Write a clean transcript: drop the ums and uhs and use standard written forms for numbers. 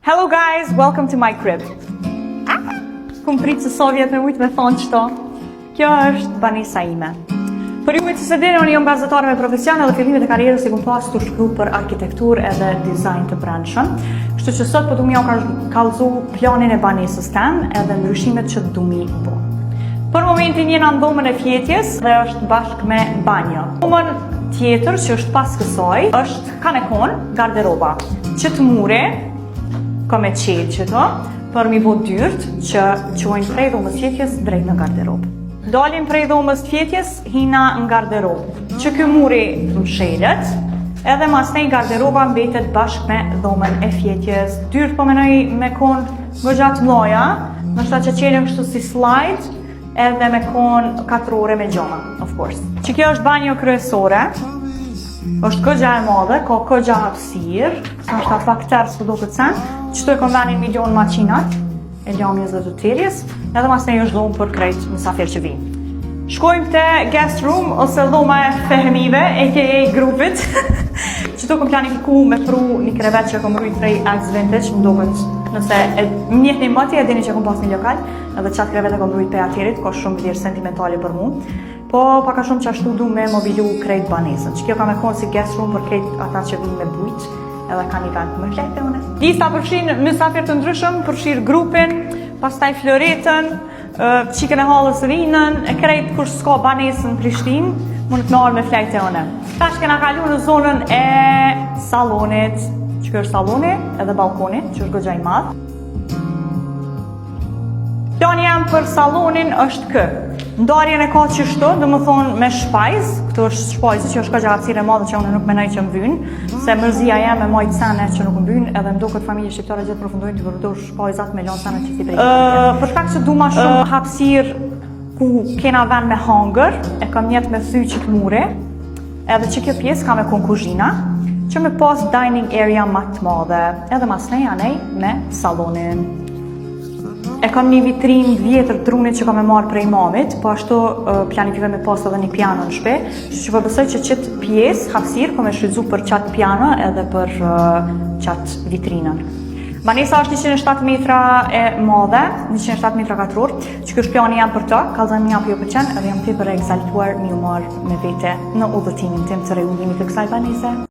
Hello guys, welcome to my crib. Kum prit se sovjet me ujtë me thonë qëto. Kjo është banesa ime. Për ju që se dini, unë jam gazetare me profesion edhe fillimet e karrierës i kum pas të shkru për arkitektur edhe dizajn të brendshëm. Kështu që sot po du mi kallëzu planin e banesës tem edhe ndryshimet që du mi bo. Për momentin jena në dhomën e fjetjes dhe është bashk me banjo. Dhomën tjetër që është pas kësaj është kanekon, garderoba. Që të mure, ka me qelë qëto, për mi bo dyrt që quajnë prej dhomës fjetjes drejt në garderobë. Dalim prej dhomës fjetjes, hina në garderobë. Që ky muri mshelet, edhe mas nej garderoba mbetet bashk me dhomën e fjetjes. Dyrt po menoj me konë gëgjat mloja, nështë që qelën kështu si slide, edhe me konë 4 ore me gjoma, of course. Që kjo është banjo kryesore, është këgja e madhe, ka këgja hapësirë, sa është pak tërë së do këtë sen, qëtu e kom venin milion makinat, e ljamjes dhe të tërjes, edhe mas nej është dhomë për krejt mësafir që vinë. Shkojmë të guest room, ose dhoma e fehemive, a.k.a. grupit, qëtu kom planifiku me pru një krevet që kom rujt prej Axe Vintage, më do këtë nëse mjet një mëti, e dini që kom pas një lokal, edhe qatë krevet e kom rujt për atjerit, ka shumë vlerë sentimentale për mu. Po, paka shumë që ashtu du me mobilu krejt banesën, që kjo ka me konë si guest room për krejt ata që vinë me bujt, edhe ka një vend më flejt e une. Lista përfshin mysafir të ndryshëm, përfshir grupin, pastaj floretën, qikën e halës rinën, e krejt kur s'ka banesën në Prishtinë, mund të nërë me flejt e une. Tash kena kalu në zonën e salonit, që kjo është saloni edhe balkonit, që është gëgjaj madhë. Plani jam për salonin është kë. Ndarjen e ka qështu, dhe më thonë me shpajz, këtu është shpajzë që është ka gjatësire madhe që unë nuk menaj që më vynë, se mërzia jem e majtë sene që nuk më vynë, edhe më do këtë familje shqiptare gjithë përfundojnë të vërdo shpajzat me lanë sene që si brejtë. Për shkak që du ma shumë hapsir ku kena ven me hangër, e kam njetë me thy që të mure, edhe që kjo pjesë ka me konë kuzhina, që me pas dining area ma të madhe, edhe mas nej anej me salonin. E kam një vitrin vjetër drunit që kam e marrë prej mamit, po ashtu planifikoj me pas edhe një piano në shpe, që përbësoj që qëtë pjesë, hapsir, kom e shryzu për qatë piano edhe për qatë vitrinën. Banesa është 107 metra e madhe, 107 metra katror, që kjo është plani jam për të, kallëzën një apë jo për qenë, edhe jam të për e exaltuar mi u marrë me vete në udhëtimin tim të reundimit të kësaj banese.